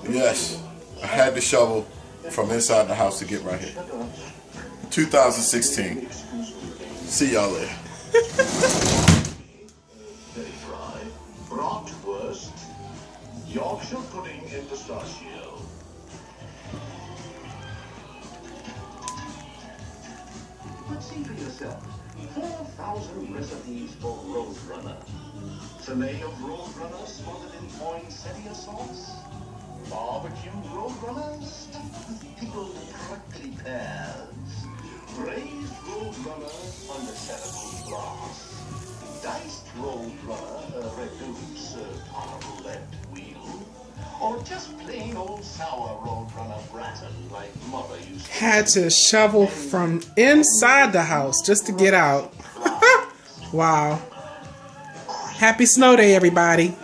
Yes, I had to shovel from inside the house to get right here. 2016. See y'all later. Bratwurst, Yorkshire pudding in pistachio. But see for yourself, 4,000 recipes for Roadrunner. Filet of Roadrunner smothered in poinsettia sauce. Barbecue Roadrunner stuffed with pickled prickly pears. Braised Roadrunner under cerebral glass. Diced Roadrunner reduce on a roulette wheel. Or just plain old sour Roadrunner bratten like mother used to. Had to shovel from inside the house just to get out. Wow. Happy snow day, everybody.